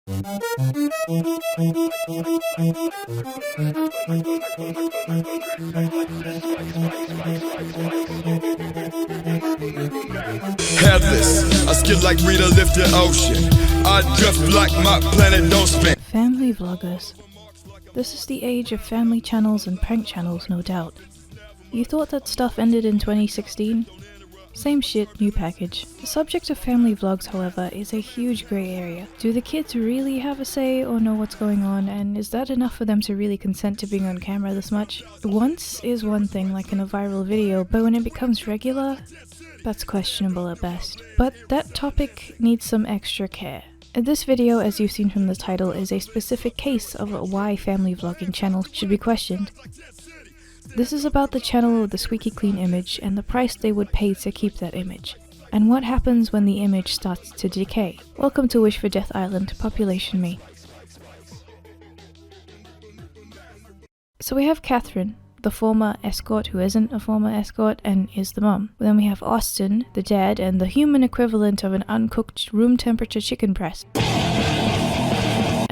Headless, I skid like Rita lifted ocean. I drift like my planet don't spin. Family vloggers. This is the age of family channels and prank channels, no doubt. You thought that stuff ended in 2016? Same shit, new package. The subject of family vlogs, however, is a huge grey area. Do the kids really have a say or know what's going on, and is that enough for them to really consent to being on camera this much? Once is one thing, like in a viral video, but when it becomes regular, that's questionable at best. But that topic needs some extra care. This video, as you've seen from the title, is a specific case of why family vlogging channels should be questioned. This is about the channel with the squeaky clean image and the price they would pay to keep that image, and what happens when the image starts to decay. Welcome to Wish for Death Island, population me. So we have Catherine, the former escort who isn't a former escort and is the mum. Then we have Austin, the dad, and the human equivalent of an uncooked room temperature chicken breast.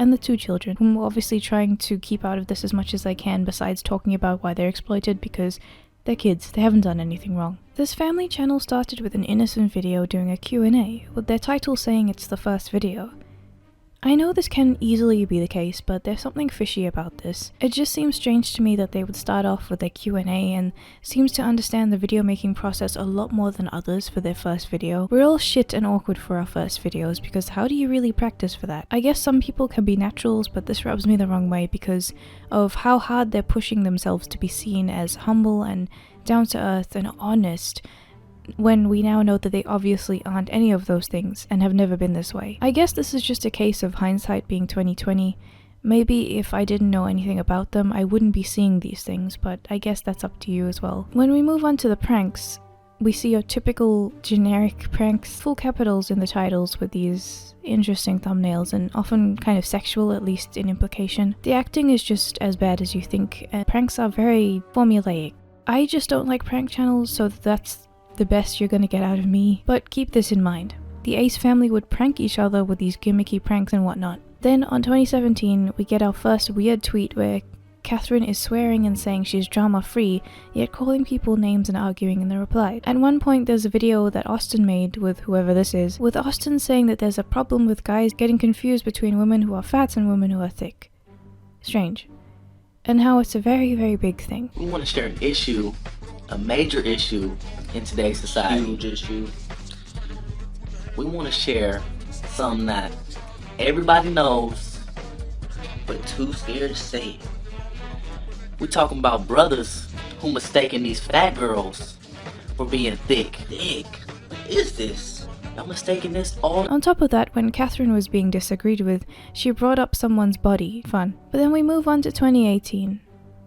And the two children, whom we're obviously trying to keep out of this as much as they can, besides talking about why they're exploited, because they're kids, they haven't done anything wrong. This family channel started with an innocent video doing a Q&A, with their title saying it's the first video. I know this can easily be the case, but there's something fishy about this. It just seems strange to me that they would start off with their Q&A and seems to understand the video making process a lot more than others for their first video. We're all shit and awkward for our first videos, because how do you really practice for that? I guess some people can be naturals, but this rubs me the wrong way because of how hard they're pushing themselves to be seen as humble and down to earth and honest, when we now know that they obviously aren't any of those things and have never been this way. I guess this is just a case of hindsight being 20/20. Maybe if I didn't know anything about them, I wouldn't be seeing these things, but I guess that's up to you as well. When we move on to the pranks, we see your typical generic pranks, full capitals in the titles with these interesting thumbnails and often kind of sexual, at least in implication. The acting is just as bad as you think, and pranks are very formulaic. I just don't like prank channels, so that's the best you're gonna get out of me. But keep this in mind. The Ace family would prank each other with these gimmicky pranks and whatnot. Then on 2017, we get our first weird tweet where Catherine is swearing and saying she's drama-free, yet calling people names and arguing in the reply. At one point there's a video that Austin made with whoever this is, with Austin saying that there's a problem with guys getting confused between women who are fat and women who are thick. Strange. And how it's a very, very big thing. We want to share an issue, a major issue in today's society. Huge issue. We want to share something that everybody knows, but too scared to say it. We're talking about brothers who mistaken these fat girls for being thick. Thick? What is this? Y'all mistaking this all? On top of that, when Catherine was being disagreed with, she brought up someone's body. Fun. But then we move on to 2018.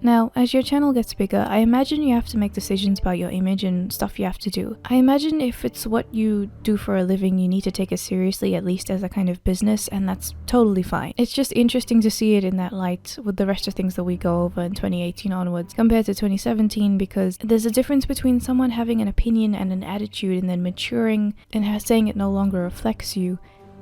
Now, as your channel gets bigger, I imagine you have to make decisions about your image and stuff you have to do. I imagine if it's what you do for a living, you need to take it seriously, at least as a kind of business, and that's totally fine. It's just interesting to see it in that light with the rest of things that we go over in 2018 onwards compared to 2017, because there's a difference between someone having an opinion and an attitude and then maturing and saying it no longer reflects you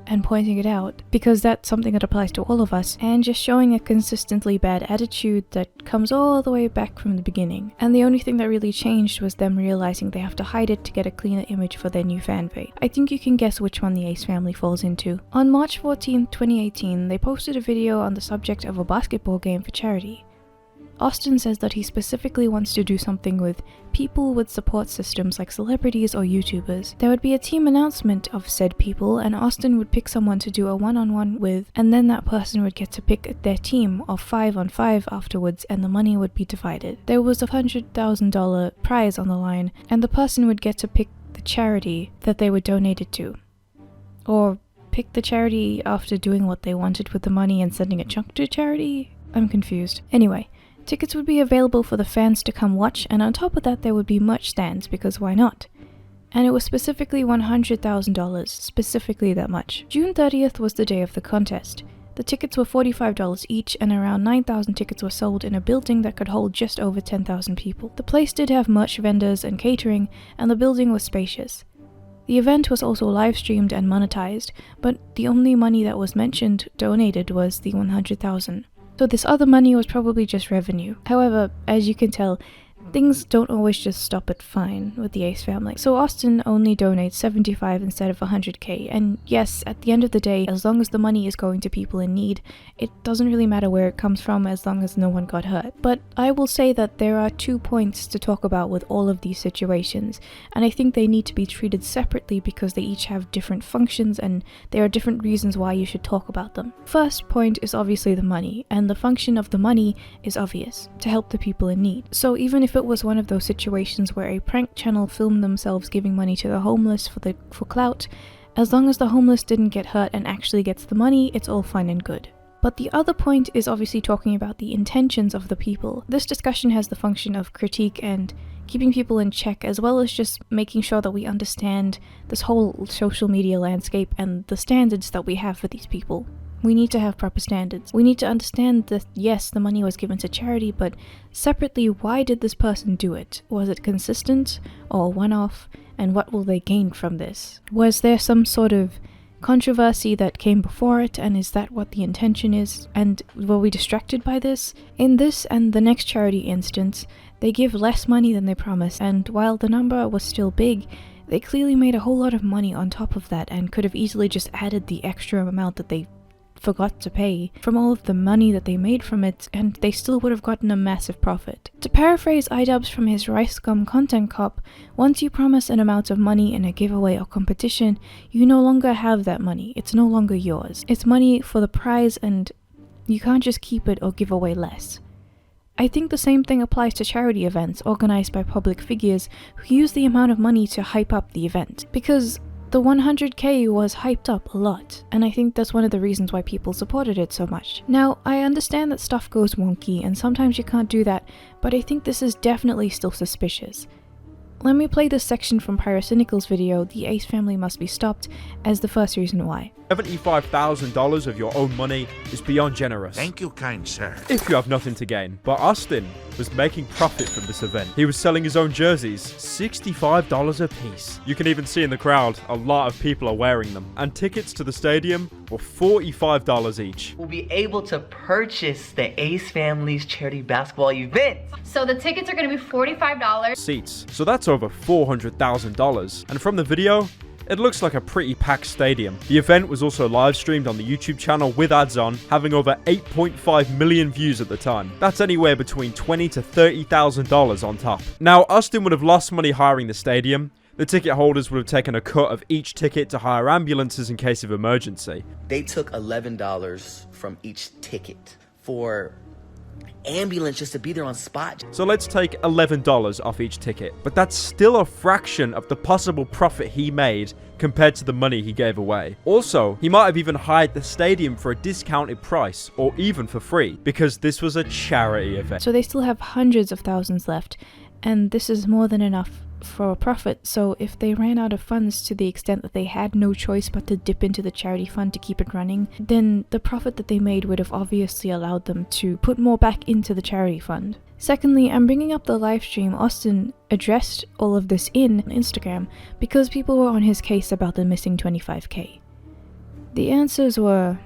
and pointing it out, because that's something that applies to all of us, and just showing a consistently bad attitude that comes all the way back from the beginning. And the only thing that really changed was them realizing they have to hide it to get a cleaner image for their new fan base. I think you can guess which one the Ace family falls into. On March 14, 2018, they posted a video on the subject of a basketball game for charity. Austin says that he specifically wants to do something with people with support systems like celebrities or YouTubers. There would be a team announcement of said people, and Austin would pick someone to do a one-on-one with, and then that person would get to pick their team of 5-on-5 afterwards, and the money would be divided. There was a $100,000 prize on the line, and the person would get to pick the charity that they would donate it to. Or pick the charity after doing what they wanted with the money and sending a chunk to charity? I'm confused. Anyway. Tickets would be available for the fans to come watch, and on top of that there would be merch stands, because why not? And it was specifically $100,000, specifically that much. June 30th was the day of the contest. The tickets were $45 each, and around 9,000 tickets were sold in a building that could hold just over 10,000 people. The place did have merch vendors and catering, and the building was spacious. The event was also live streamed and monetized, but the only money that was mentioned donated was the 100,000. So this other money was probably just revenue. However, as you can tell, things don't always just stop at fine with the Ace family. So Austin only donates 75 instead of 100k, and yes, at the end of the day, as long as the money is going to people in need, it doesn't really matter where it comes from as long as no one got hurt. But I will say that there are 2 points to talk about with all of these situations, and I think they need to be treated separately because they each have different functions and there are different reasons why you should talk about them. First point is obviously the money, and the function of the money is obvious, to help the people in need. So even if it was one of those situations where a prank channel filmed themselves giving money to the homeless for clout, as long as the homeless didn't get hurt and actually gets the money, it's all fine and good. But the other point is obviously talking about the intentions of the people. This discussion has the function of critique and keeping people in check, as well as just making sure that we understand this whole social media landscape and the standards that we have for these people. We need to have proper standards. We need to understand that yes, the money was given to charity, but separately, why did this person do it? Was it consistent or one-off? And what will they gain from this? Was there some sort of controversy that came before it, and is that what the intention is? And were we distracted by this? In this and the next charity instance, they give less money than they promised, and while the number was still big, they clearly made a whole lot of money on top of that and could have easily just added the extra amount that they forgot to pay from all of the money that they made from it, and they still would have gotten a massive profit. To paraphrase iDubbbz from his Rice Gum Content Cop, once you promise an amount of money in a giveaway or competition, you no longer have that money. It's no longer yours. It's money for the prize, and you can't just keep it or give away less. I think the same thing applies to charity events organized by public figures who use the amount of money to hype up the event, because the 100k was hyped up a lot, and I think that's one of the reasons why people supported it so much. Now, I understand that stuff goes wonky and sometimes you can't do that, but I think this is definitely still suspicious. Let me play this section from Pyrocynical's video, The Ace Family Must Be Stopped, as the first reason why. $75,000 of your own money is beyond generous. Thank you, kind sir. If you have nothing to gain. But Austin was making profit from this event. He was selling his own jerseys, $65 a piece. You can even see in the crowd, a lot of people are wearing them. And tickets to the stadium were $45 each. Will be able to purchase the Ace Family's charity basketball event. So the tickets are going to be $45. Seats. So that's over $400,000. And from the video, it looks like a pretty packed stadium. The event was also live streamed on the YouTube channel with ads on, having over 8.5 million views at the time. That's anywhere between $20,000 to $30,000 on top. Now, Austin would have lost money hiring the stadium. The ticket holders would have taken a cut of each ticket to hire ambulances in case of emergency. They took $11 from each ticket for ambulance just to be there on spot. So let's take $11 off each ticket, but that's still a fraction of the possible profit he made compared to the money he gave away. Also, he might have even hired the stadium for a discounted price or even for free because this was a charity event. So they still have hundreds of thousands left, and this is more than enough for a profit. So if they ran out of funds to the extent that they had no choice but to dip into the charity fund to keep it running, then the profit that they made would have obviously allowed them to put more back into the charity fund. Secondly, I'm bringing up the live stream. Austin addressed all of this in Instagram because people were on his case about the missing 25k. The answers were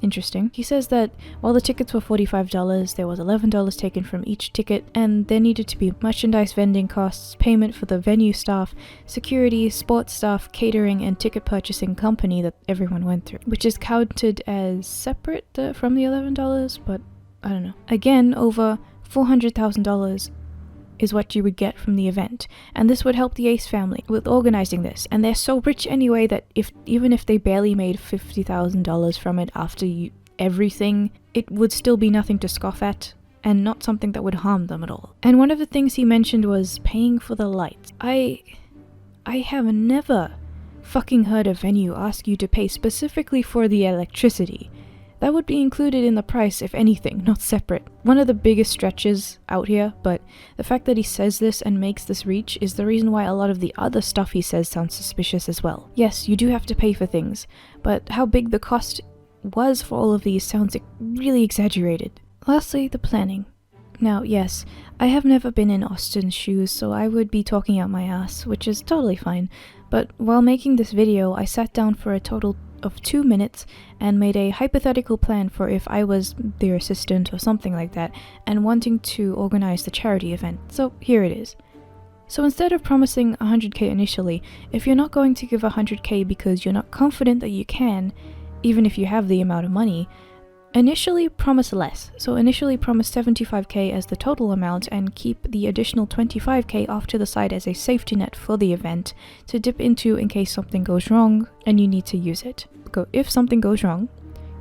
interesting. He says that while the tickets were $45, there was $11 taken from each ticket, and there needed to be merchandise vending costs, payment for the venue staff, security, sports staff, catering, and ticket purchasing company that everyone went through, which is counted as separate from the $11, but I don't know. Again, over $400,000 is what you would get from the event, and this would help the Ace family with organizing this, and they're so rich anyway that even if they barely made $50,000 from it after everything, it would still be nothing to scoff at and not something that would harm them at all. And one of the things he mentioned was paying for the lights. I have never fucking heard a venue ask you to pay specifically for the electricity. That would be included in the price, if anything, not separate. One of the biggest stretches out here, but the fact that he says this and makes this reach is the reason why a lot of the other stuff he says sounds suspicious as well. Yes, you do have to pay for things, but how big the cost was for all of these sounds really exaggerated. Lastly, the planning. Now, yes, I have never been in Austin's shoes, so I would be talking out my ass, which is totally fine. But while making this video, I sat down for a total of 2 minutes and made a hypothetical plan for if I was their assistant or something like that, and wanting to organize the charity event. So here it is. So instead of promising 100k initially, if you're not going to give 100k because you're not confident that you can, even if you have the amount of money, initially promise less. So initially promise 75k as the total amount and keep the additional 25k off to the side as a safety net for the event to dip into in case something goes wrong and you need to use it. If something goes wrong,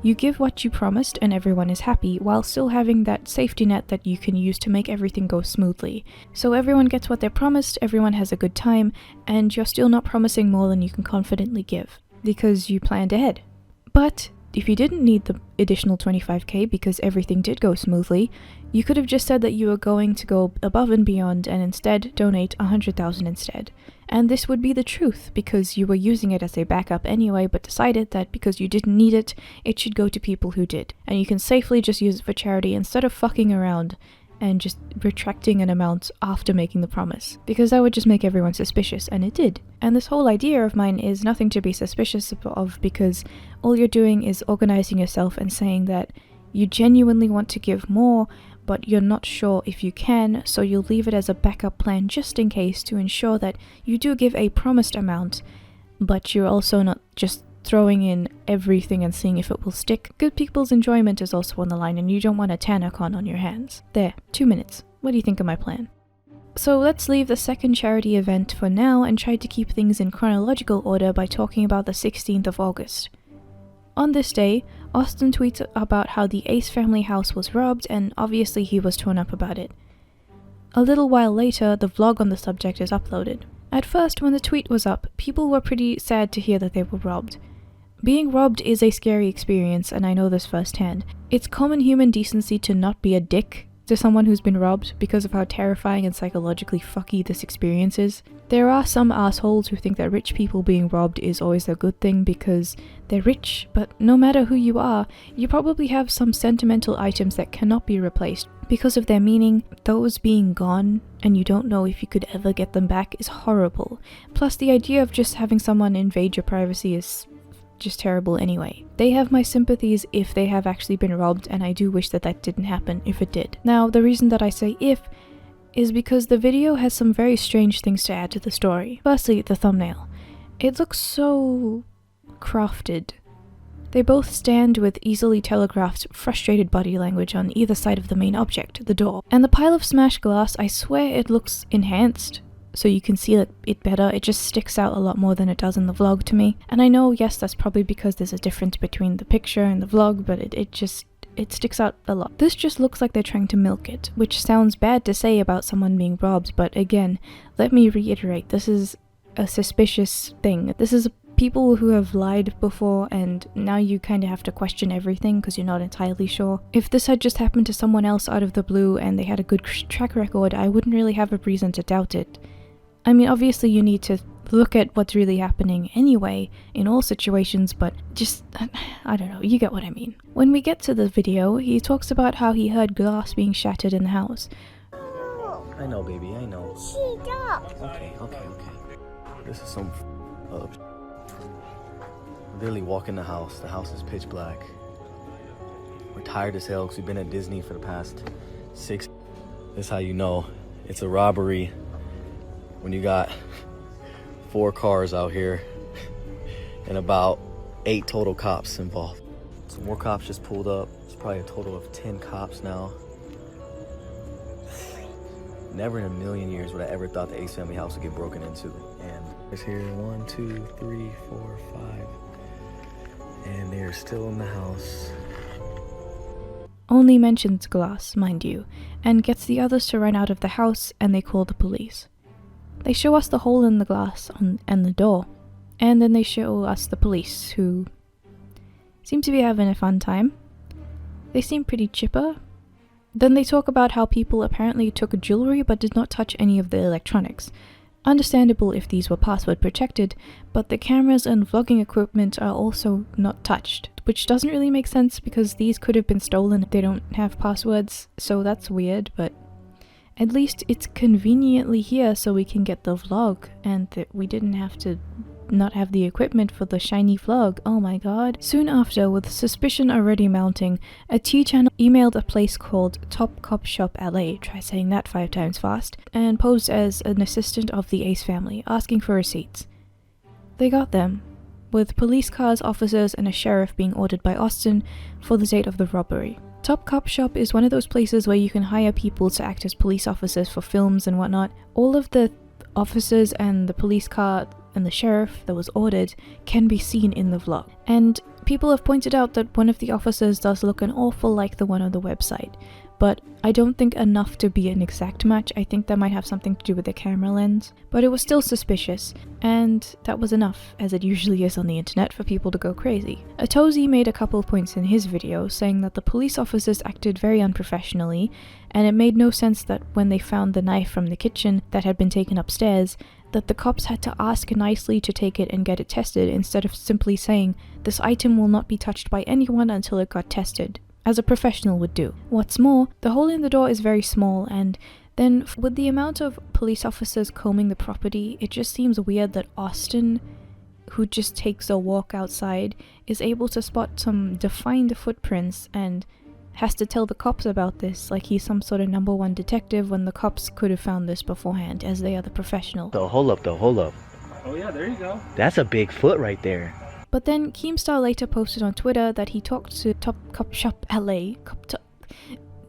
you give what you promised and everyone is happy while still having that safety net that you can use to make everything go smoothly. So everyone gets what they promised, everyone has a good time, and you're still not promising more than you can confidently give because you planned ahead. But if you didn't need the additional 25k because everything did go smoothly, you could have just said that you were going to go above and beyond and instead donate 100,000 instead. And this would be the truth because you were using it as a backup anyway, but decided that because you didn't need it, it should go to people who did. And you can safely just use it for charity instead of fucking around and just retracting an amount after making the promise, because that would just make everyone suspicious, and it did. And this whole idea of mine is nothing to be suspicious of, because all you're doing is organizing yourself and saying that you genuinely want to give more, but you're not sure if you can, so you'll leave it as a backup plan just in case to ensure that you do give a promised amount, but you're also not just throwing in everything and seeing if it will stick. Good people's enjoyment is also on the line and you don't want a TanaCon on your hands. There, 2 minutes. What do you think of my plan? So let's leave the second charity event for now and try to keep things in chronological order by talking about the 16th of August. On this day, Austin tweets about how the Ace family house was robbed and obviously he was torn up about it. A little while later, the vlog on the subject is uploaded. At first, when the tweet was up, people were pretty sad to hear that they were robbed. Being robbed is a scary experience, and I know this firsthand. It's common human decency to not be a dick to someone who's been robbed because of how terrifying and psychologically fucky this experience is. There are some assholes who think that rich people being robbed is always a good thing because they're rich, but no matter who you are, you probably have some sentimental items that cannot be replaced. Because of their meaning, those being gone and you don't know if you could ever get them back is horrible. Plus the idea of just having someone invade your privacy is just terrible anyway. They have my sympathies if they have actually been robbed, and I do wish that that didn't happen if it did. Now, the reason that I say if is because the video has some very strange things to add to the story. Firstly, the thumbnail. It looks so crafted. They both stand with easily telegraphed, frustrated body language on either side of the main object, the door. And the pile of smashed glass, I swear it looks enhanced, so you can see it better. It just sticks out a lot more than it does in the vlog to me. And I know, yes, that's probably because there's a difference between the picture and the vlog, but it sticks out a lot. This just looks like they're trying to milk it, which sounds bad to say about someone being robbed, but again, let me reiterate, this is a suspicious thing. This is people who have lied before, and now you kind of have to question everything because you're not entirely sure. If this had just happened to someone else out of the blue and they had a good track record, I wouldn't really have a reason to doubt it. I mean, obviously you need to look at what's really happening anyway in all situations, but just, I don't know, you get what I mean. When we get to the video, he talks about how he heard glass being shattered in the house. I know, baby, I know. Okay. This is some literally walk in the house. The house is pitch black. We're tired as hell because we've been at Disney for the past 6. That's how you know it's a robbery when you got 4 cars out here and about 8 total cops involved. Some more cops just pulled up. It's probably a total of 10 cops now. Never in a million years would I ever thought the Ace family house would get broken into. And it's here 1, 2, 3, 4, 5. And they're still in the house. Only mentions glass, mind you, and gets the others to run out of the house, and they call the police. They show us the hole in the glass and the door, and then they show us the police, who seem to be having a fun time. They seem pretty chipper. Then they talk about how people apparently took jewelry but did not touch any of the electronics. Understandable if these were password protected, but the cameras and vlogging equipment are also not touched. which doesn't really make sense because these could have been stolen if they don't have passwords, so that's weird, but at least it's conveniently here so we can get the vlog, and that we didn't have to not have the equipment for the shiny vlog. Oh my god. Soon after, with suspicion already mounting, a T-channel emailed a place called Top Cop Shop LA, try saying that 5 times fast, and posed as an assistant of the Ace family, asking for receipts. They got them, with police cars, officers, and a sheriff being ordered by Austin for the date of the robbery. Top Cop Shop is one of those places where you can hire people to act as police officers for films and whatnot. All of the officers and the police car and the sheriff that was ordered can be seen in the vlog. And people have pointed out that one of the officers does look an awful like the one on the website, but I don't think enough to be an exact match. I think that might have something to do with the camera lens, but it was still suspicious, and that was enough, as it usually is on the internet, for people to go crazy. Atozi made a couple of points in his video, saying that the police officers acted very unprofessionally, and it made no sense that when they found the knife from the kitchen that had been taken upstairs, that the cops had to ask nicely to take it and get it tested instead of simply saying, "This item will not be touched by anyone until it got tested," as a professional would do. What's more, the hole in the door is very small, and then with the amount of police officers combing the property, it just seems weird that Austin, who just takes a walk outside, is able to spot some defined footprints and has to tell the cops about this like he's some sort of #1 detective, when the cops could have found this beforehand, as they are the professional. Hold up. Oh yeah, there you go. That's a big foot right there. But then Keemstar later posted on Twitter that he talked to Top Cop Shop LA,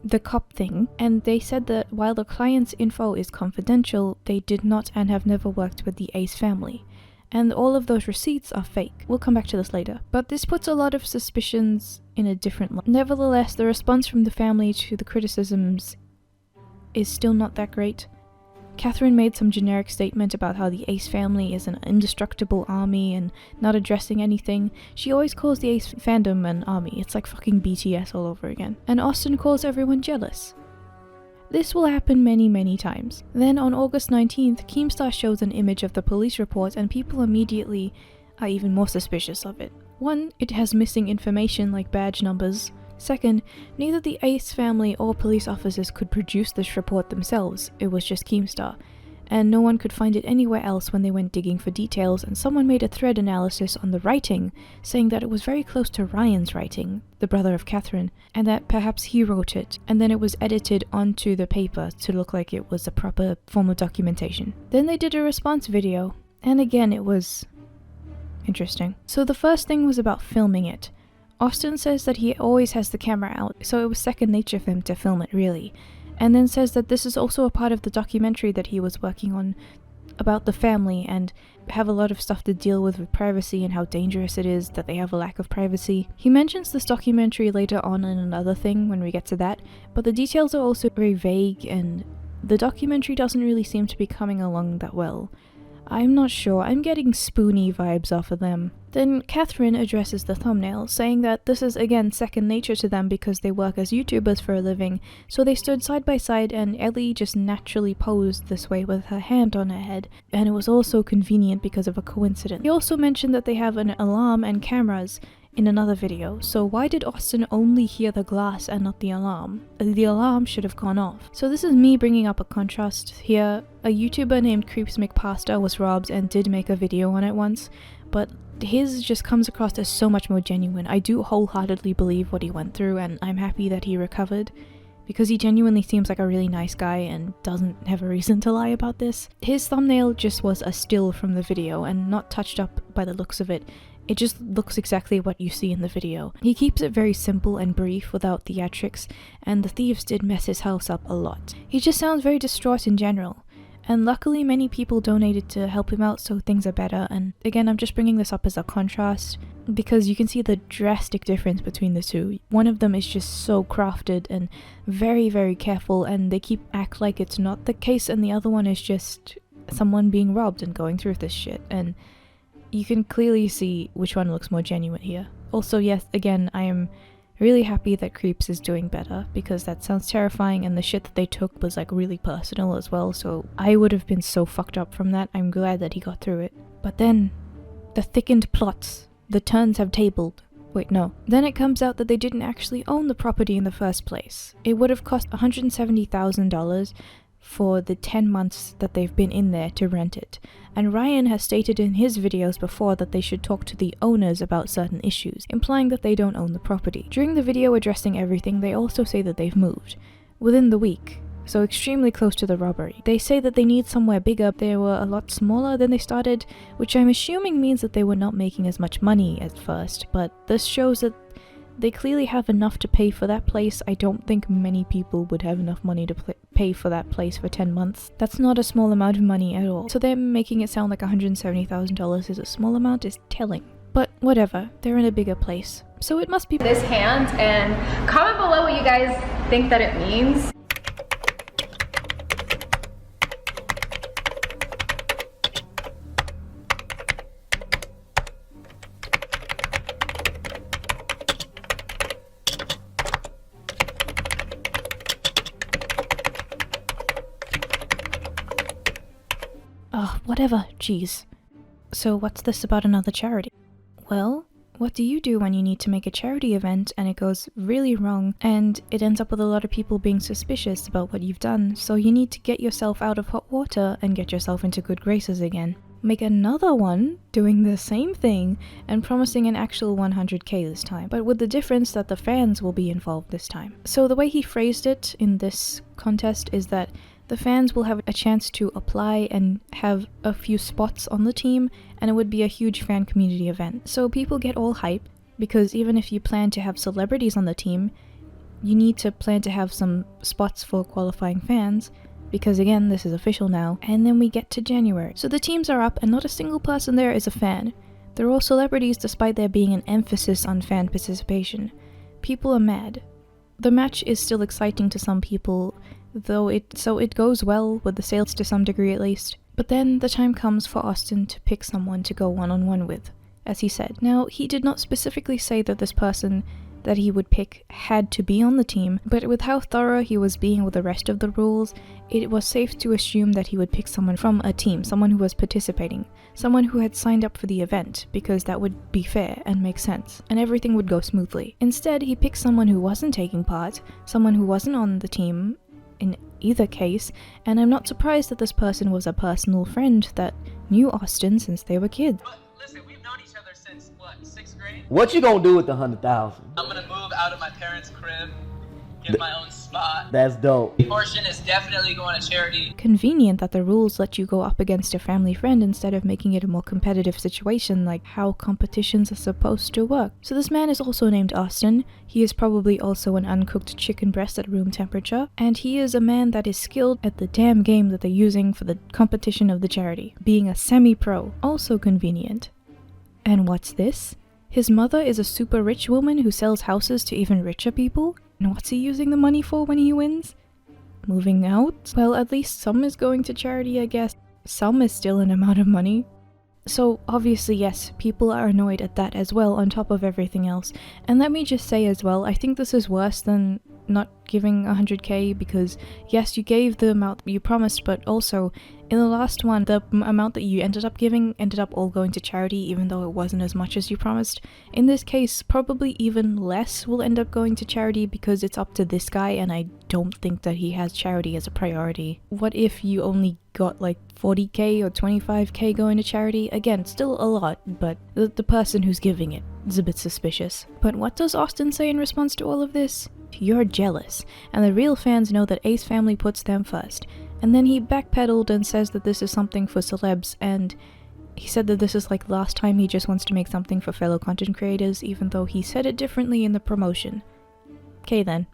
the cop thing, and they said that while the client's info is confidential, they did not and have never worked with the Ace family. And all of those receipts are fake. We'll come back to this later. But this puts a lot of suspicions in a different light. Nevertheless, the response from the family to the criticisms is still not that great. Catherine made some generic statement about how the Ace family is an indestructible army and not addressing anything. She always calls the Ace fandom an army. It's like fucking BTS all over again. And Austin calls everyone jealous. This will happen many times. Then on August 19th, Keemstar shows an image of the police report and people immediately are even more suspicious of it. 1, it has missing information like badge numbers. 2nd, neither the Ace family or police officers could produce this report themselves, it was just Keemstar. And no one could find it anywhere else when they went digging for details, and someone made a thread analysis on the writing, saying that it was very close to Ryan's writing, the brother of Catherine, and that perhaps he wrote it, and then it was edited onto the paper to look like it was a proper form of documentation. Then they did a response video, and again it was interesting. So the first thing was about filming it. Austin says that he always has the camera out, so it was second nature for him to film it, really. And then says that this is also a part of the documentary that he was working on about the family, and have a lot of stuff to deal with privacy and how dangerous it is that they have a lack of privacy. He mentions this documentary later on in another thing when we get to that, but the details are also very vague and the documentary doesn't really seem to be coming along that well. I'm not sure, I'm getting Spoony vibes off of them. Then Catherine addresses the thumbnail, saying that this is again second nature to them because they work as YouTubers for a living, so they stood side by side and Ellie just naturally posed this way with her hand on her head, and it was also convenient because of a coincidence. He also mentioned that they have an alarm and cameras in another video, so why did Austin only hear the glass and not the alarm? The alarm should have gone off. So this is me bringing up a contrast here. A YouTuber named Creeps McPasta was robbed and did make a video on it once, but his just comes across as so much more genuine. I do wholeheartedly believe what he went through, and I'm happy that he recovered, because he genuinely seems like a really nice guy and doesn't have a reason to lie about this. His thumbnail just was a still from the video and not touched up by the looks of it. It just looks exactly what you see in the video. He keeps it very simple and brief without theatrics, and the thieves did mess his house up a lot. He just sounds very distraught in general. And luckily many people donated to help him out, so things are better. And again, I'm just bringing this up as a contrast because you can see the drastic difference between the two. One of them is just so crafted and very careful, and they act like it's not the case, and the other one is just someone being robbed and going through this shit. And you can clearly see which one looks more genuine here. Also, yes, again, I am really happy that Creeps is doing better, because that sounds terrifying, and the shit that they took was like really personal as well, so I would have been so fucked up from that. I'm glad that he got through it. But then, the thickened plots, the turns have tabled. Wait, no. Then it comes out that they didn't actually own the property in the first place. It would have cost $170,000 for the 10 months that they've been in there to rent it. And Ryan has stated in his videos before that they should talk to the owners about certain issues, implying that they don't own the property. During the video addressing everything, they also say that they've moved within the week, so extremely close to the robbery. They say that they need somewhere bigger. They were a lot smaller than they started, which I'm assuming means that they were not making as much money at first, but this shows that they clearly have enough to pay for that place. I don't think many people would have enough money to pay for that place for 10 months. That's not a small amount of money at all. So them making it sound like $170,000 is a small amount is telling. But whatever, they're in a bigger place. So it must be This hand, and comment below what you guys think that it means. whatever, jeez. So what's this about another charity? Well, what do you do when you need to make a charity event and it goes really wrong and it ends up with a lot of people being suspicious about what you've done, so you need to get yourself out of hot water and get yourself into good graces again. Make another one doing the same thing and promising an actual 100k this time, but with the difference that the fans will be involved this time. So the way he phrased it in this contest is that the fans will have a chance to apply and have a few spots on the team, and it would be a huge fan community event. So people get all hype, because even if you plan to have celebrities on the team, you need to plan to have some spots for qualifying fans, because again, this is official now. And then we get to January. So the teams are up and not a single person there is a fan. They're all celebrities despite there being an emphasis on fan participation. People are mad. The match is still exciting to some people, though it goes well with the sales to some degree at least. But then the time comes for Austin to pick someone to go one-on-one with, as he said. Now, he did not specifically say that this person that he would pick had to be on the team, but with how thorough he was being with the rest of the rules, it was safe to assume that he would pick someone from a team, someone who was participating, someone who had signed up for the event, because that would be fair and make sense, and everything would go smoothly. Instead, he picked someone who wasn't taking part, someone who wasn't on the team in either case, and I'm not surprised that this person was a personal friend that knew Austin since they were kids. But listen, we've known each other since, what, 6th grade? What you gonna do with the 100,000? I'm gonna move out of my parents' crib, get my own spot. That's dope. The portion is definitely going to charity. Convenient that the rules let you go up against a family friend instead of making it a more competitive situation, like how competitions are supposed to work. So this man is also named Austin. He is probably also an uncooked chicken breast at room temperature, and he is a man that is skilled at the damn game that they're using for the competition of the charity, being a semi-pro. Also convenient. And what's this? His mother is a super rich woman who sells houses to even richer people? And what's he using the money for when he wins? Moving out? Well, at least some is going to charity, I guess. Some is still an amount of money. So obviously, yes, people are annoyed at that as well, on top of everything else. And let me just say as well, I think this is worse than not giving 100k, because yes, you gave the amount you promised, but also in the last one, the amount that you ended up giving ended up all going to charity, even though it wasn't as much as you promised. In this case, probably even less will end up going to charity because it's up to this guy, and I don't think that he has charity as a priority. What if you only got like 40k or 25k going to charity? Again, still a lot, but the person who's giving it is a bit suspicious. But what does Austin say in response to all of this? You're jealous, and the real fans know that Ace Family puts them first. And then he backpedaled and says that this is something for celebs, and he said that this is like last time, he just wants to make something for fellow content creators, even though he said it differently in the promotion. Okay then.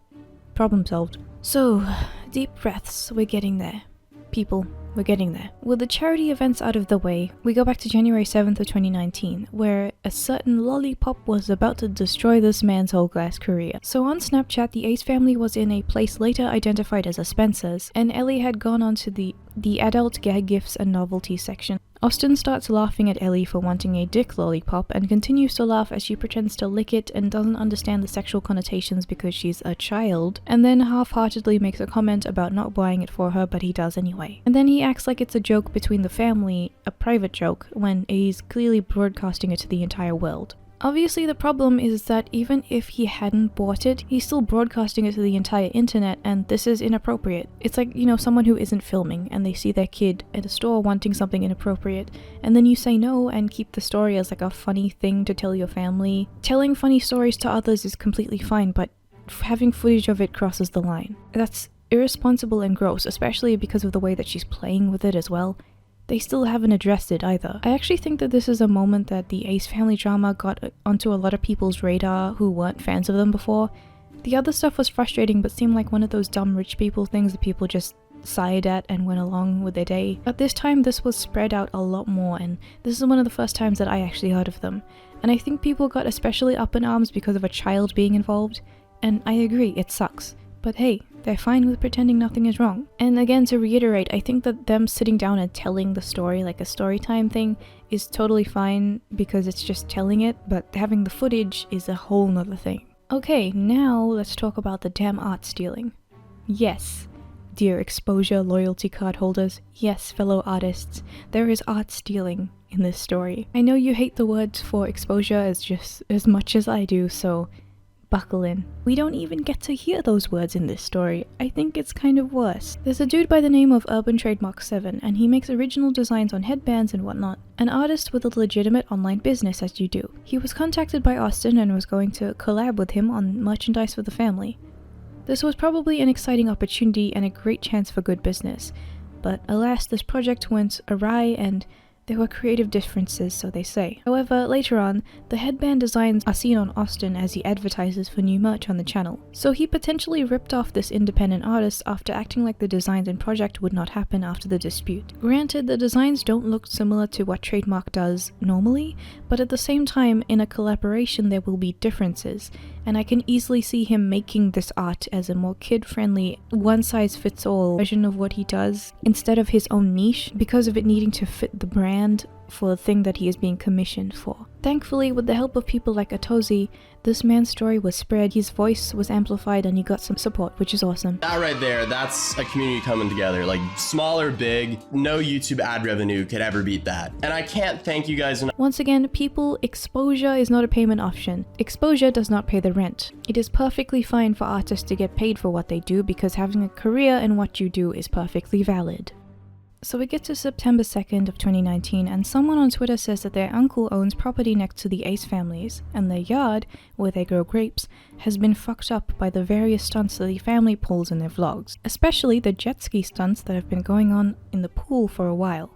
Problem solved. So, deep breaths, we're getting there. People, we're getting there. With the charity events out of the way, we go back to January 7th of 2019, where a certain lollipop was about to destroy this man's whole glass career. So on Snapchat, the Ace family was in a place later identified as a Spencer's, and Ellie had gone onto the adult gag gifts and novelty section. Austin starts laughing at Ellie for wanting a dick lollipop and continues to laugh as she pretends to lick it and doesn't understand the sexual connotations because she's a child, and then half-heartedly makes a comment about not buying it for her, but he does anyway. And then he acts like it's a joke between the family, a private joke, when he's clearly broadcasting it to the entire world. Obviously, the problem is that even if he hadn't bought it, he's still broadcasting it to the entire internet, and this is inappropriate. It's like, you know, someone who isn't filming and they see their kid at a store wanting something inappropriate, and then you say no and keep the story as like a funny thing to tell your family. Telling funny stories to others is completely fine, but having footage of it crosses the line. That's irresponsible and gross, especially because of the way that she's playing with it as well. They still haven't addressed it either. I actually think that this is a moment that the Ace family drama got onto a lot of people's radar who weren't fans of them before. The other stuff was frustrating but seemed like one of those dumb rich people things that people just sighed at and went along with their day. But this time this was spread out a lot more, and this is one of the first times that I actually heard of them. And I think people got especially up in arms because of a child being involved. And I agree, it sucks. But hey, they're fine with pretending nothing is wrong. And again, to reiterate, I think that them sitting down and telling the story, like a story time thing, is totally fine because it's just telling it, but having the footage is a whole nother thing. Okay, now let's talk about the damn art stealing. Yes, dear exposure loyalty card holders, yes, fellow artists, there is art stealing in this story. I know you hate the words for exposure as much as I do, so buckle in. We don't even get to hear those words in this story. I think it's kind of worse. There's a dude by the name of Urban Trademark 7, and he makes original designs on headbands and whatnot. An artist with a legitimate online business, as you do. He was contacted by Austin and was going to collab with him on merchandise for the family. This was probably an exciting opportunity and a great chance for good business. But alas, this project went awry and there were creative differences, so they say. However, later on, the headband designs are seen on Austin as he advertises for new merch on the channel. So he potentially ripped off this independent artist after acting like the designs and project would not happen after the dispute. Granted, the designs don't look similar to what Trademark does normally, but at the same time, in a collaboration there will be differences, and I can easily see him making this art as a more kid-friendly, one-size-fits-all version of what he does, instead of his own niche, because of it needing to fit the brand for the thing that he is being commissioned for. Thankfully, with the help of people like Atozi, this man's story was spread, his voice was amplified, and he got some support, which is awesome. That right there, that's a community coming together. Like, small or big, no YouTube ad revenue could ever beat that. And I can't thank you guys enough. Once again, people, exposure is not a payment option. Exposure does not pay the rent. It is perfectly fine for artists to get paid for what they do because having a career in what you do is perfectly valid. So we get to September 2nd of 2019 and someone on Twitter says that their uncle owns property next to the Ace families and their yard, where they grow grapes, has been fucked up by the various stunts that the family pulls in their vlogs, especially the jet ski stunts that have been going on in the pool for a while.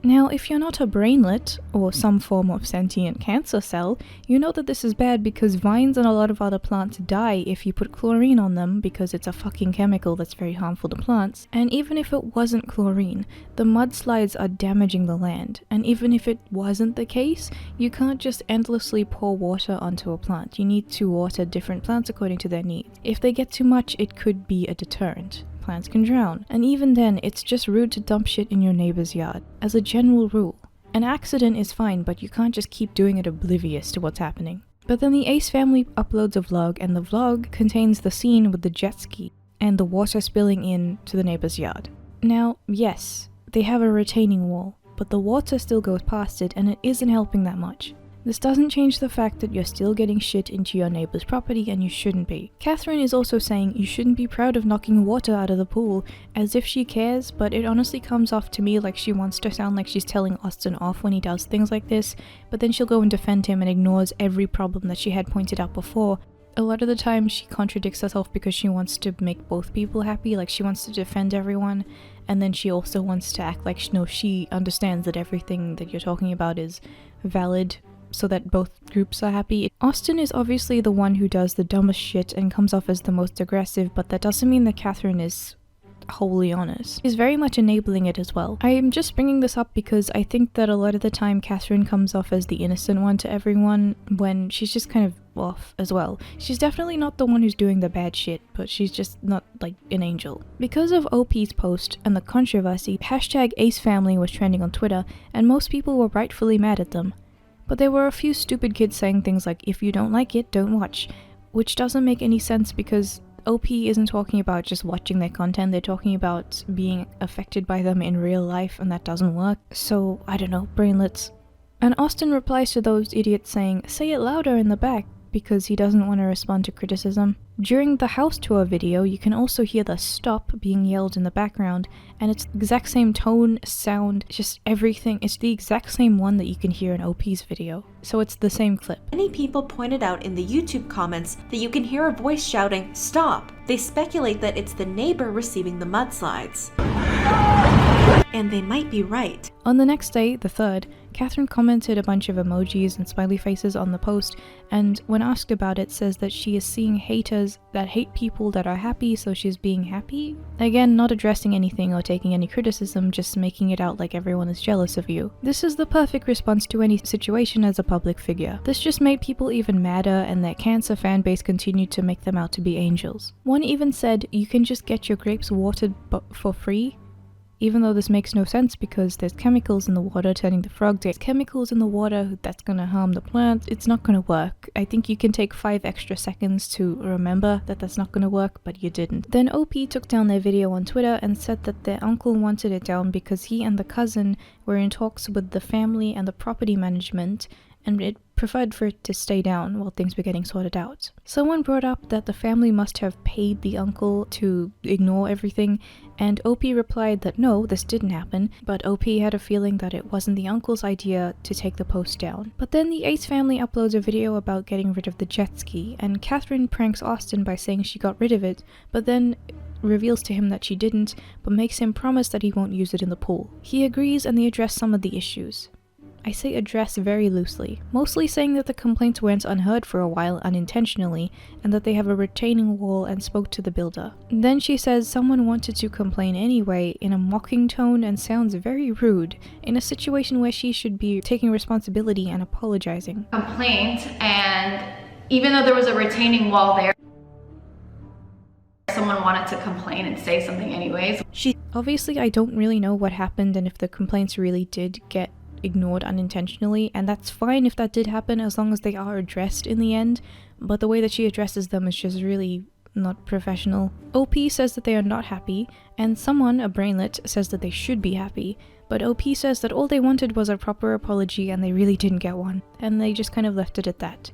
Now, if you're not a brainlet, or some form of sentient cancer cell, you know that this is bad because vines and a lot of other plants die if you put chlorine on them because it's a fucking chemical that's very harmful to plants. And even if it wasn't chlorine, the mudslides are damaging the land. And even if it wasn't the case, you can't just endlessly pour water onto a plant. You need to water different plants according to their needs. If they get too much, it could be a deterrent. Plants can drown, and even then, it's just rude to dump shit in your neighbor's yard, as a general rule. An accident is fine, but you can't just keep doing it oblivious to what's happening. But then the Ace family uploads a vlog, and the vlog contains the scene with the jet ski, and the water spilling in to the neighbor's yard. Now, yes, they have a retaining wall, but the water still goes past it, and it isn't helping that much. This doesn't change the fact that you're still getting shit into your neighbor's property and you shouldn't be. Catherine is also saying you shouldn't be proud of knocking water out of the pool, as if she cares, but it honestly comes off to me like she wants to sound like she's telling Austin off when he does things like this, but then she'll go and defend him and ignores every problem that she had pointed out before. A lot of the time she contradicts herself because she wants to make both people happy, like she wants to defend everyone, and then she also wants to act like she understands that everything that you're talking about is valid, so that both groups are happy. Austin is obviously the one who does the dumbest shit and comes off as the most aggressive, but that doesn't mean that Catherine is wholly honest. She's very much enabling it as well. I am just bringing this up because I think that a lot of the time Catherine comes off as the innocent one to everyone when she's just kind of off as well. She's definitely not the one who's doing the bad shit, but she's just not like an angel. Because of OP's post and the controversy, #AceFamily was trending on Twitter and most people were rightfully mad at them. But there were a few stupid kids saying things like, if you don't like it, don't watch, which doesn't make any sense because OP isn't talking about just watching their content, they're talking about being affected by them in real life, and that doesn't work. So, I don't know, brainlets, And Austin replies to those idiots saying, "Say it louder in the back," because he doesn't want to respond to criticism. During the house tour video, you can also hear the "stop" being yelled in the background, and it's the exact same tone, sound, just everything. It's the exact same one that you can hear in OP's video. So it's the same clip. Many people pointed out in the YouTube comments that you can hear a voice shouting, "Stop!" They speculate that it's the neighbor receiving the mudslides. And they might be right. On the next day, the 3rd, Catherine commented a bunch of emojis and smiley faces on the post, and when asked about it, says that she is seeing haters that hate people that are happy, so she's being happy. Again, not addressing anything or taking any criticism, just making it out like everyone is jealous of you. This is the perfect response to any situation as a public figure. This just made people even madder, and their cancer fan base continued to make them out to be angels. One even said, "You can just get your grapes watered for free." Even though this makes no sense because there's chemicals in the water turning the frog, there's chemicals in the water that's gonna harm the plant, it's not gonna work. I think you can take 5 extra seconds to remember that that's not gonna work, but you didn't. Then OP took down their video on Twitter and said that their uncle wanted it down because he and the cousin were in talks with the family and the property management, and it preferred for it to stay down while things were getting sorted out. Someone brought up that the family must have paid the uncle to ignore everything, and OP replied that no, this didn't happen, but OP had a feeling that it wasn't the uncle's idea to take the post down. But then the Ace family uploads a video about getting rid of the jet ski, and Catherine pranks Austin by saying she got rid of it, but then reveals to him that she didn't, but makes him promise that he won't use it in the pool. He agrees and they address some of the issues. I say address very loosely, mostly saying that the complaints went unheard for a while unintentionally, and that they have a retaining wall and spoke to the builder. Then she says someone wanted to complain anyway in a mocking tone and sounds very rude, in a situation where she should be taking responsibility and apologizing. Complaint, and even though there was a retaining wall there, someone wanted to complain and say something anyways. Obviously, I don't really know what happened and if the complaints really did get ignored unintentionally, and that's fine if that did happen as long as they are addressed in the end, but the way that she addresses them is just really not professional. OP says that they are not happy, and someone, a brainlet, says that they should be happy, but OP says that all they wanted was a proper apology and they really didn't get one, and they just kind of left it at that.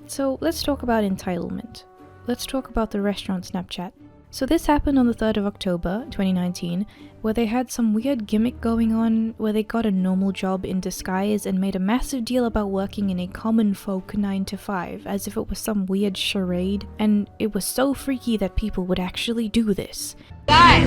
So let's talk about entitlement. Let's talk about the restaurant Snapchat. So this happened on the 3rd of October 2019, where they had some weird gimmick going on where they got a normal job in disguise and made a massive deal about working in a common folk 9 to 5, as if it was some weird charade, and it was so freaky that people would actually do this. Guys,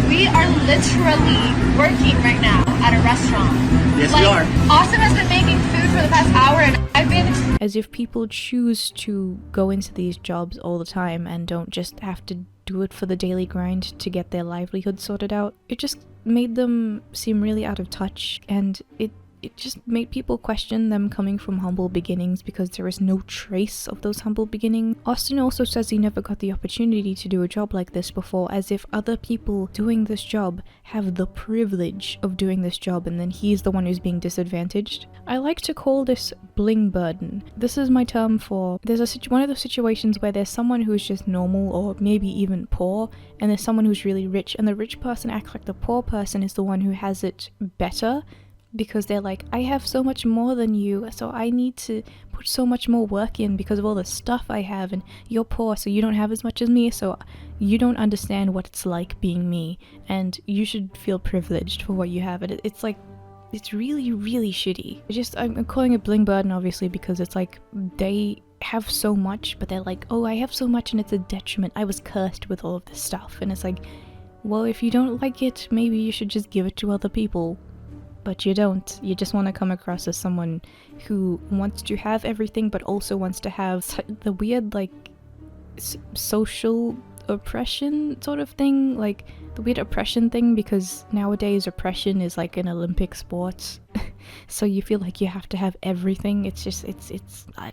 we are literally working right now at a restaurant. Yes, we are. Austin has been making food for the past hour and I've been... As if people choose to go into these jobs all the time and don't just have to do it for the daily grind to get their livelihood sorted out. It just made them seem really out of touch, and it just made people question them coming from humble beginnings because there is no trace of those humble beginnings. Austin also says he never got the opportunity to do a job like this before, as if other people doing this job have the privilege of doing this job and then he's the one who's being disadvantaged. I like to call this bling burden. This is my term for one of those situations where there's someone who's just normal or maybe even poor, and there's someone who's really rich, and the rich person acts like the poor person is the one who has it better, because they're like, I have so much more than you, so I need to put so much more work in because of all the stuff I have, and you're poor so you don't have as much as me, so you don't understand what it's like being me, and you should feel privileged for what you have. And it's like, it's really, really shitty. I'm calling it bling burden obviously because it's like they have so much, but they're like, oh, I have so much and it's a detriment. I was cursed with all of this stuff. And it's like, well, if you don't like it, maybe you should just give it to other people. But you don't. You just want to come across as someone who wants to have everything but also wants to have the weird, like, social oppression sort of thing, like the weird oppression thing, because nowadays oppression is like an Olympic sport. So you feel like you have to have everything. It's just, I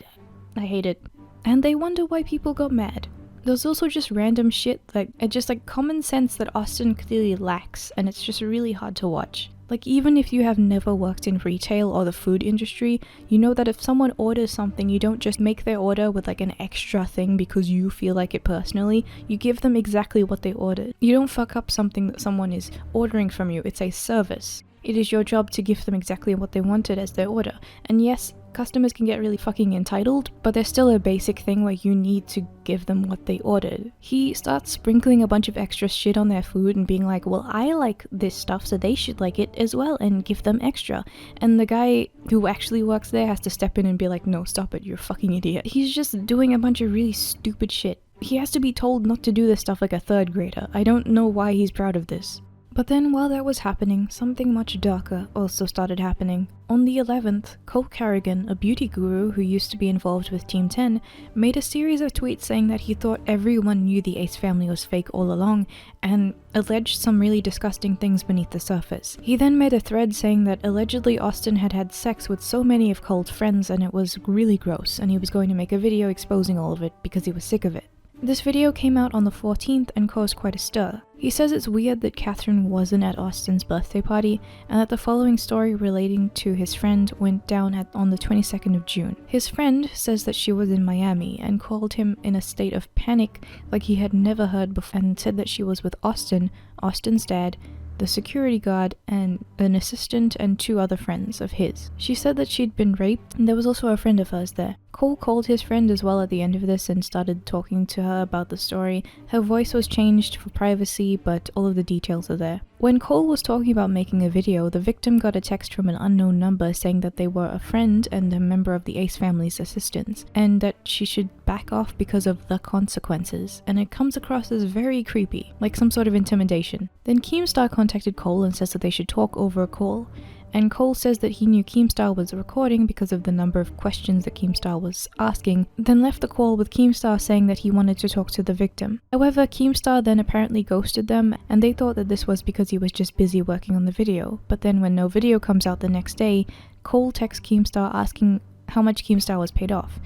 hate it. And they wonder why people got mad. There's also just random shit, like, just like common sense that Austin clearly lacks, and it's just really hard to watch. Like, even if you have never worked in retail or the food industry, you know that if someone orders something, you don't just make their order with like an extra thing because you feel like it personally. You give them exactly what they ordered. You don't fuck up something that someone is ordering from you. It's a service. It is your job to give them exactly what they wanted as their order. And yes, customers can get really fucking entitled, but there's still a basic thing where you need to give them what they ordered. He starts sprinkling a bunch of extra shit on their food and being like, well, I like this stuff, so they should like it as well, and give them extra. And the guy who actually works there has to step in and be like, no, stop it, you're a fucking idiot. He's just doing a bunch of really stupid shit. He has to be told not to do this stuff like a third grader. I don't know why he's proud of this. But then while that was happening, something much darker also started happening. On the 11th, Cole Carrigan, a beauty guru who used to be involved with Team 10, made a series of tweets saying that he thought everyone knew the Ace family was fake all along, and alleged some really disgusting things beneath the surface. He then made a thread saying that allegedly Austin had had sex with so many of Cole's friends and it was really gross, and he was going to make a video exposing all of it because he was sick of it. This video came out on the 14th and caused quite a stir. He says it's weird that Catherine wasn't at Austin's birthday party, and that the following story relating to his friend went down on the 22nd of June. His friend says that she was in Miami and called him in a state of panic like he had never heard before, and said that she was with Austin, Austin's dad, the security guard, and an assistant and 2 other friends of his. She said that she'd been raped, and there was also a friend of hers there. Cole called his friend as well at the end of this and started talking to her about the story. Her voice was changed for privacy, but all of the details are there. When Cole was talking about making a video, the victim got a text from an unknown number saying that they were a friend and a member of the Ace family's assistants, and that she should back off because of the consequences, and it comes across as very creepy, like some sort of intimidation. Then Keemstar contacted Cole and says that they should talk over a call, and Cole says that he knew Keemstar was recording because of the number of questions that Keemstar was asking, then left the call with Keemstar saying that he wanted to talk to the victim. However, Keemstar then apparently ghosted them, and they thought that this was because he was just busy working on the video. But then when no video comes out the next day, Cole texts Keemstar asking how much Keemstar was paid off,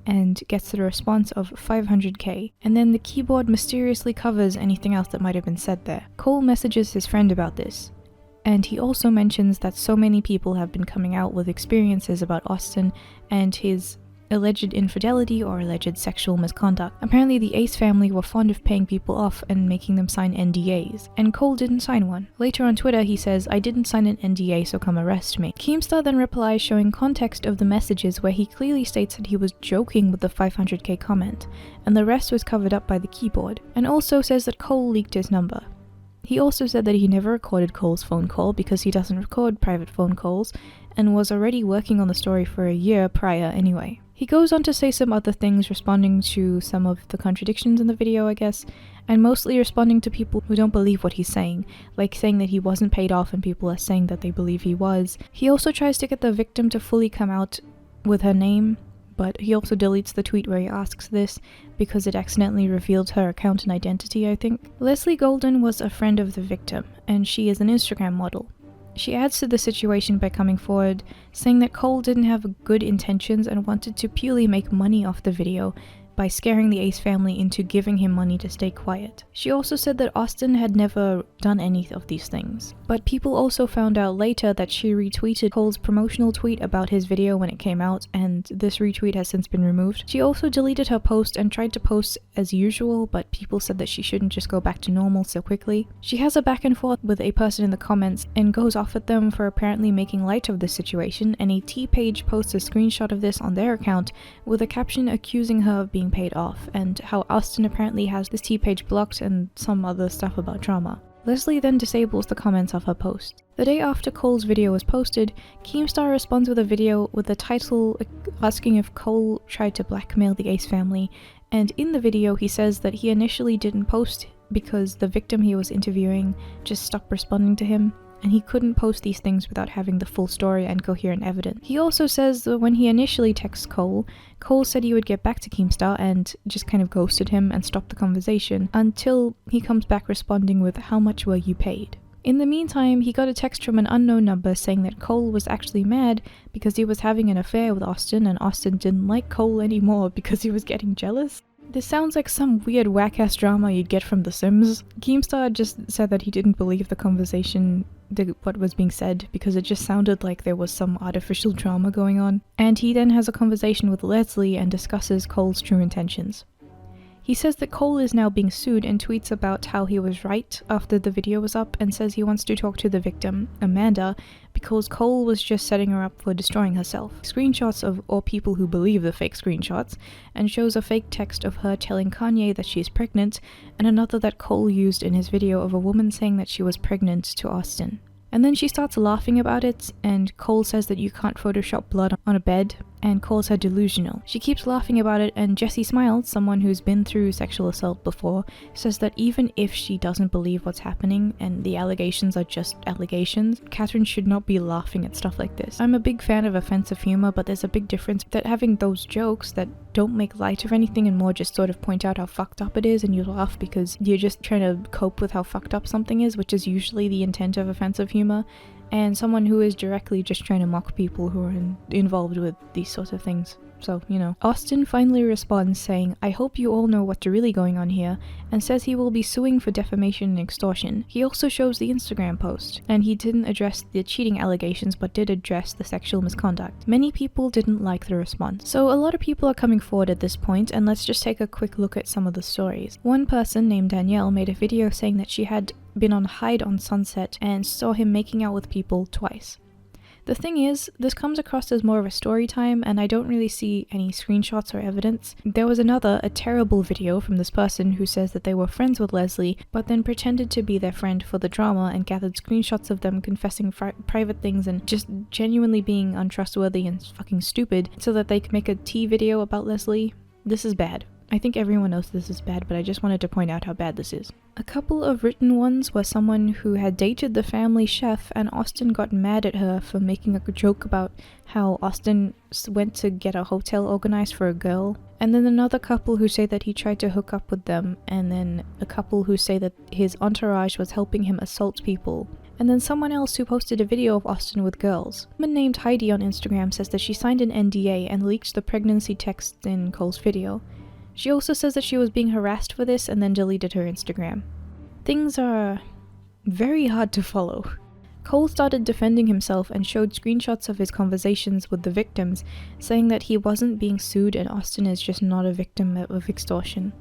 and gets the response of 500k, and then the keyboard mysteriously covers anything else that might have been said there. Cole messages his friend about this, and he also mentions that so many people have been coming out with experiences about Austin and his alleged infidelity or alleged sexual misconduct. Apparently the Ace family were fond of paying people off and making them sign NDAs, and Cole didn't sign one. Later on Twitter he says, "I didn't sign an NDA, so come arrest me." Keemstar then replies showing context of the messages where he clearly states that he was joking with the 500k comment, and the rest was covered up by the keyboard, and also says that Cole leaked his number. He also said that he never recorded Cole's phone call because he doesn't record private phone calls, and was already working on the story for a year prior anyway. He goes on to say some other things, responding to some of the contradictions in the video, I guess, and mostly responding to people who don't believe what he's saying, like saying that he wasn't paid off and people are saying that they believe he was. He also tries to get the victim to fully come out with her name, but he also deletes the tweet where he asks this because it accidentally revealed her account and identity, I think. Leslie Golden was a friend of the victim, and she is an Instagram model. She adds to the situation by coming forward, saying that Cole didn't have good intentions and wanted to purely make money off the video by scaring the Ace family into giving him money to stay quiet. She also said that Austin had never done any of these things. But people also found out later that she retweeted Cole's promotional tweet about his video when it came out, and this retweet has since been removed. She also deleted her post and tried to post as usual, but people said that she shouldn't just go back to normal so quickly. She has a back and forth with a person in the comments and goes off at them for apparently making light of the situation, and a T-Page posts a screenshot of this on their account with a caption accusing her of being paid off, and how Austin apparently has this T-Page blocked and some other stuff about drama. Leslie then disables the comments of her post. The day after Cole's video was posted, Keemstar responds with a video with the title asking if Cole tried to blackmail the Ace family, and in the video he says that he initially didn't post because the victim he was interviewing just stopped responding to him, and he couldn't post these things without having the full story and coherent evidence. He also says that when he initially texts Cole, Cole said he would get back to Keemstar and just kind of ghosted him and stopped the conversation until he comes back responding with, "How much were you paid?" In the meantime, he got a text from an unknown number saying that Cole was actually mad because he was having an affair with Austin, and Austin didn't like Cole anymore because he was getting jealous. This sounds like some weird whack-ass drama you'd get from The Sims. Keemstar just said that he didn't believe the conversation, what was being said, because it just sounded like there was some artificial drama going on. And he then has a conversation with Leslie and discusses Cole's true intentions. He says that Cole is now being sued and tweets about how he was right after the video was up and says he wants to talk to the victim, Amanda, because Cole was just setting her up for destroying herself. Screenshots of all people who believe the fake screenshots, and shows a fake text of her telling Kanye that she is pregnant, and another that Cole used in his video of a woman saying that she was pregnant to Austin. And then she starts laughing about it, and Cole says that you can't Photoshop blood on a bed, and calls her delusional. She keeps laughing about it, and Jessie Smiles, someone who's been through sexual assault before, says that even if she doesn't believe what's happening and the allegations are just allegations, Catherine should not be laughing at stuff like this. I'm a big fan of offensive humor, but there's a big difference that having those jokes that don't make light of anything and more just sort of point out how fucked up it is, and you laugh because you're just trying to cope with how fucked up something is, which is usually the intent of offensive humor, and someone who is directly just trying to mock people who are involved with these sorts of things. So, you know. Austin finally responds saying, "I hope you all know what's really going on here," and says he will be suing for defamation and extortion. He also shows the Instagram post, and he didn't address the cheating allegations but did address the sexual misconduct. Many people didn't like the response. So a lot of people are coming forward at this point, and let's just take a quick look at some of the stories. One person named Danielle made a video saying that she had been on Hyde on Sunset and saw him making out with people twice. The thing is, this comes across as more of a story time, and I don't really see any screenshots or evidence. There was a terrible video from this person who says that they were friends with Leslie, but then pretended to be their friend for the drama and gathered screenshots of them confessing private things and just genuinely being untrustworthy and fucking stupid so that they could make a tea video about Leslie. This is bad. I think everyone knows this is bad, but I just wanted to point out how bad this is. A couple of written ones were someone who had dated the family chef, and Austin got mad at her for making a joke about how Austin went to get a hotel organized for a girl. And then another couple who say that he tried to hook up with them, and then a couple who say that his entourage was helping him assault people. And then someone else who posted a video of Austin with girls. A woman named Heidi on Instagram says that she signed an NDA and leaked the pregnancy text in Cole's video. She also says that she was being harassed for this and then deleted her Instagram. Things are very hard to follow. Cole started defending himself and showed screenshots of his conversations with the victims, saying that he wasn't being sued and Austin is just not a victim of extortion.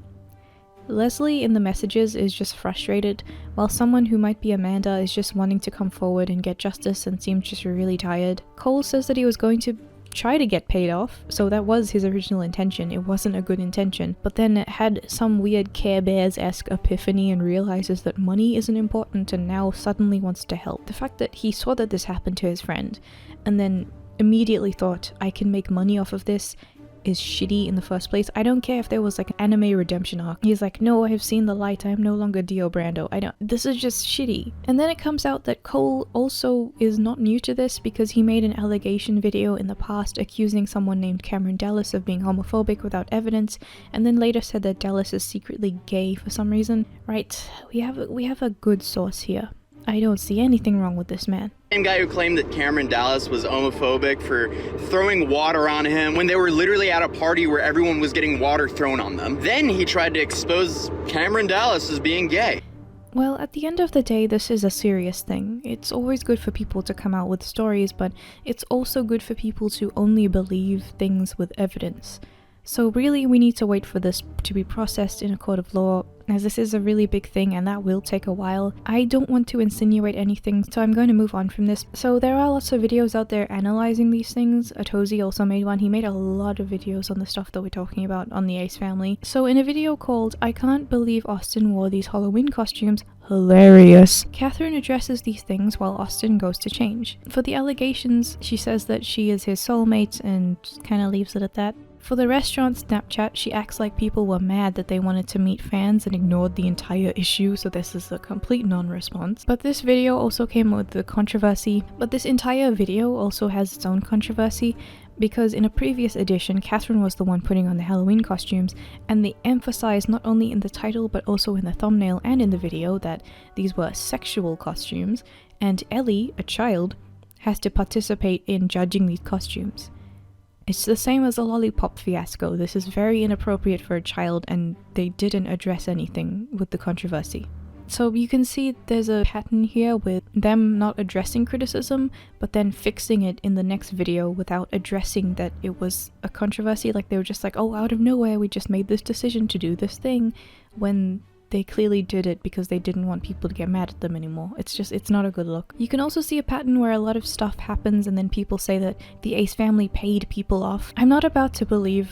Leslie in the messages is just frustrated, while someone who might be Amanda is just wanting to come forward and get justice and seems just really tired. Cole says that he was going to try to get paid off, so that was his original intention. It wasn't a good intention, but then it had some weird Care Bears-esque epiphany and realizes that money isn't important and now suddenly wants to help. The fact that he saw that this happened to his friend and then immediately thought, I can make money off of this, is shitty in the first place. I don't care if there was like an anime redemption arc. He's like, no, I have seen the light, I am no longer Dio Brando. This is just shitty. And then it comes out that Cole also is not new to this because he made an allegation video in the past accusing someone named Cameron Dallas of being homophobic without evidence, and then later said that Dallas is secretly gay for some reason. Right, we have a good source here. I don't see anything wrong with this man. Same guy who claimed that Cameron Dallas was homophobic for throwing water on him when they were literally at a party where everyone was getting water thrown on them. Then he tried to expose Cameron Dallas as being gay. Well, at the end of the day, this is a serious thing. It's always good for people to come out with stories, but it's also good for people to only believe things with evidence. So really, we need to wait for this to be processed in a court of law, as this is a really big thing and that will take a while. I don't want to insinuate anything, so I'm going to move on from this. So there are lots of videos out there analyzing these things. Atozy also made one. He made a lot of videos on the stuff that we're talking about on the Ace family. So in a video called "I Can't Believe Austin Wore These Halloween Costumes," hilarious, Catherine addresses these things while Austin goes to change. For the allegations, she says that she is his soulmate and just kind of leaves it at that. For the restaurant Snapchat, she acts like people were mad that they wanted to meet fans and ignored the entire issue, so this is a complete non-response. But this video also came with the controversy, but this entire video also has its own controversy, because in a previous edition, Catherine was the one putting on the Halloween costumes, and they emphasized not only in the title but also in the thumbnail and in the video that these were sexual costumes, and Ellie, a child, has to participate in judging these costumes. It's the same as a lollipop fiasco. This is very inappropriate for a child, and they didn't address anything with the controversy. So you can see there's a pattern here with them not addressing criticism, but then fixing it in the next video without addressing that it was a controversy. Like they were just like, oh, out of nowhere we just made this decision to do this thing, when they clearly did it because they didn't want people to get mad at them anymore. It's not a good look. You can also see a pattern where a lot of stuff happens and then people say that the Ace family paid people off. I'm not about to believe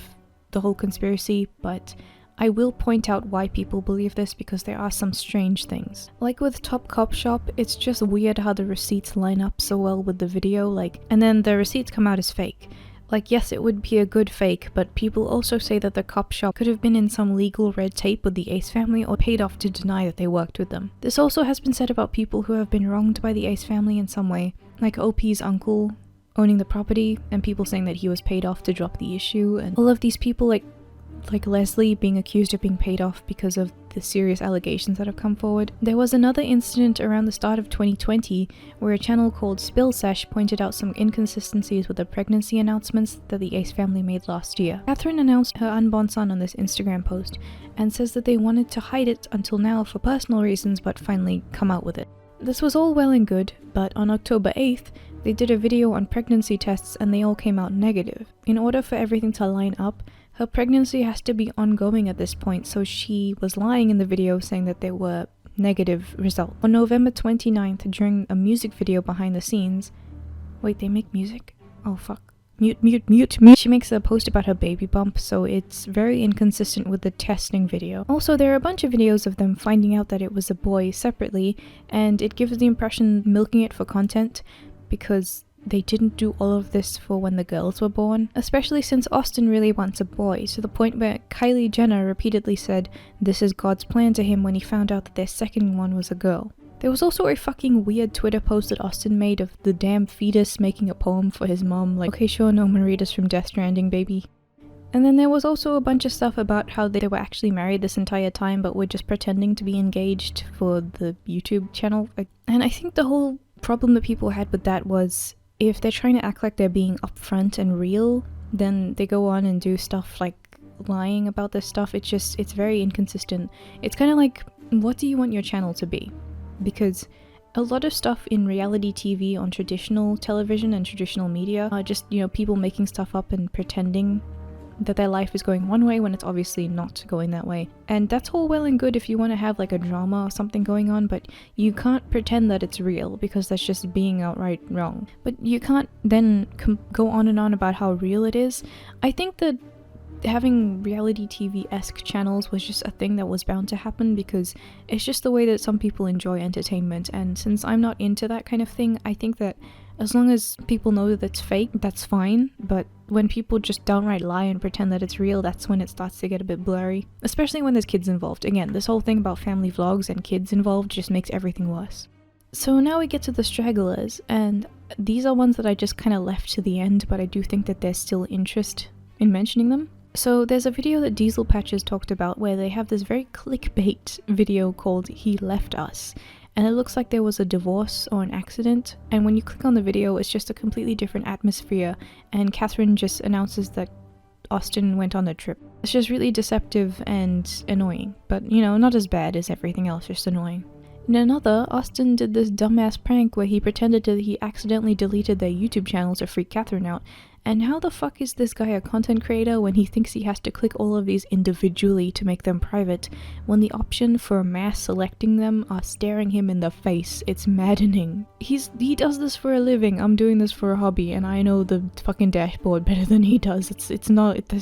the whole conspiracy, but I will point out why people believe this because there are some strange things. Like with Top Cop Shop, it's just weird how the receipts line up so well with the video, and then the receipts come out as fake. Like, yes, it would be a good fake, but people also say that the cop shop could have been in some legal red tape with the Ace family or paid off to deny that they worked with them. This also has been said about people who have been wronged by the Ace family in some way, like OP's uncle owning the property and people saying that he was paid off to drop the issue, and all of these people like Leslie being accused of being paid off because of the serious allegations that have come forward. There was another incident around the start of 2020 where a channel called Spill Sesh pointed out some inconsistencies with the pregnancy announcements that the Ace family made last year. Catherine announced her unborn son on this Instagram post and says that they wanted to hide it until now for personal reasons but finally come out with it. This was all well and good, but on October 8th, they did a video on pregnancy tests and they all came out negative. In order for everything to line up, her pregnancy has to be ongoing at this point, so she was lying in the video saying that there were negative results. On November 29th, during a music video behind the scenes... Wait, they make music? Oh fuck. Mute. She makes a post about her baby bump, so it's very inconsistent with the testing video. Also, there are a bunch of videos of them finding out that it was a boy separately, and it gives the impression milking it for content, because they didn't do all of this for when the girls were born, especially since Austin really wants a boy, to the point where Kylie Jenner repeatedly said this is God's plan to him when he found out that their second one was a girl. There was also a fucking weird Twitter post that Austin made of the damn fetus making a poem for his mom, like, okay sure, no Marita's from Death Stranding, baby. And then there was also a bunch of stuff about how they were actually married this entire time but were just pretending to be engaged for the YouTube channel. And I think the whole problem that people had with that was, if they're trying to act like they're being upfront and real, then they go on and do stuff like lying about this stuff. It's very inconsistent. It's kind of like, what do you want your channel to be? Because a lot of stuff in reality TV on traditional television and traditional media are just, people making stuff up and pretending that their life is going one way when it's obviously not going that way. And that's all well and good if you want to have like a drama or something going on, but you can't pretend that it's real because that's just being outright wrong. But you can't then go on and on about how real it is. I think that having reality TV-esque channels was just a thing that was bound to happen because it's just the way that some people enjoy entertainment, and since I'm not into that kind of thing, I think that as long as people know that it's fake, that's fine, but when people just downright lie and pretend that it's real, that's when it starts to get a bit blurry. Especially when there's kids involved. Again, this whole thing about family vlogs and kids involved just makes everything worse. So now we get to the stragglers, and these are ones that I just kind of left to the end, but I do think that there's still interest in mentioning them. So there's a video that Diesel Patches talked about where they have this very clickbait video called He Left Us. And it looks like there was a divorce or an accident, and when you click on the video it's just a completely different atmosphere, and Catherine just announces that Austin went on a trip. It's just really deceptive and annoying, but not as bad as everything else, just annoying. In another, Austin did this dumbass prank where he pretended that he accidentally deleted their YouTube channel to freak Catherine out. And how the fuck is this guy a content creator when he thinks he has to click all of these individually to make them private, when the option for mass selecting them are staring him in the face? It's maddening. He does this for a living, I'm doing this for a hobby, and I know the fucking dashboard better than he does. There's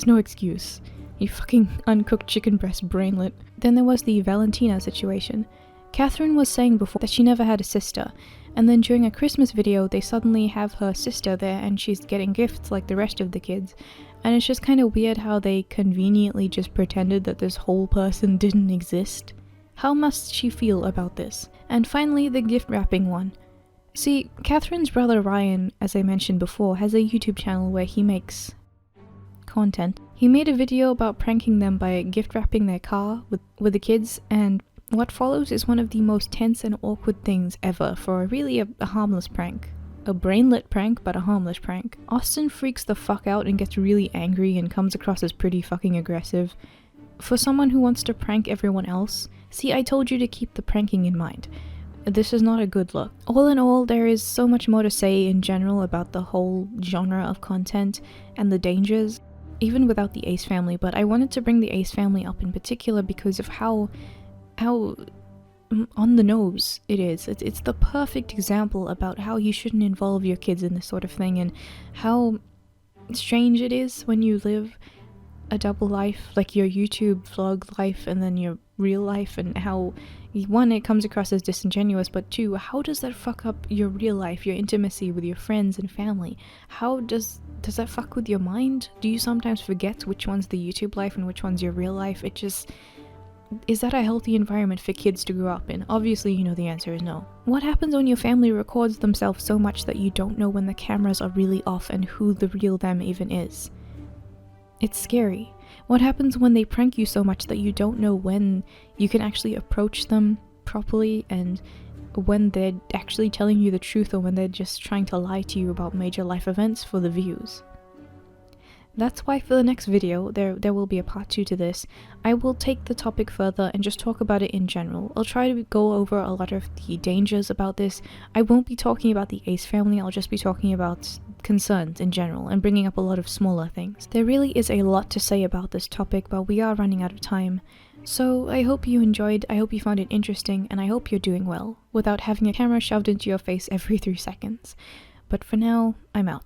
no excuse. You fucking uncooked chicken breast brainlet. Then there was the Valentina situation. Catherine was saying before that she never had a sister, and then during a Christmas video they suddenly have her sister there and she's getting gifts like the rest of the kids, and it's just kind of weird how they conveniently just pretended that this whole person didn't exist. How must she feel about this? And finally, the gift wrapping one. See, Catherine's brother Ryan, as I mentioned before, has a YouTube channel where he makes content. He made a video about pranking them by gift wrapping their car with the kids, and what follows is one of the most tense and awkward things ever for a harmless prank. A brainlet prank, but a harmless prank. Austin freaks the fuck out and gets really angry and comes across as pretty fucking aggressive. For someone who wants to prank everyone else, see, I told you to keep the pranking in mind. This is not a good look. All in all, there is so much more to say in general about the whole genre of content and the dangers, even without the Ace family, but I wanted to bring the Ace family up in particular because of how on the nose it is. It's the perfect example about how you shouldn't involve your kids in this sort of thing, and how strange it is when you live a double life, like your YouTube vlog life and then your real life, and how, one, it comes across as disingenuous, but two, how does that fuck up your real life, your intimacy with your friends and family? How does that fuck with your mind? Do you sometimes forget which one's the YouTube life and which one's your real life? It just... Is that a healthy environment for kids to grow up in? Obviously, you know the answer is no. What happens when your family records themselves so much that you don't know when the cameras are really off and who the real them even is? It's scary. What happens when they prank you so much that you don't know when you can actually approach them properly, and when they're actually telling you the truth, or when they're just trying to lie to you about major life events for the views? That's why for the next video, there will be a part 2 to this, I will take the topic further and just talk about it in general. I'll try to go over a lot of the dangers about this. I won't be talking about the Ace family, I'll just be talking about concerns in general and bringing up a lot of smaller things. There really is a lot to say about this topic, but we are running out of time. So I hope you enjoyed, I hope you found it interesting, and I hope you're doing well, without having a camera shoved into your face every 3 seconds. But for now, I'm out.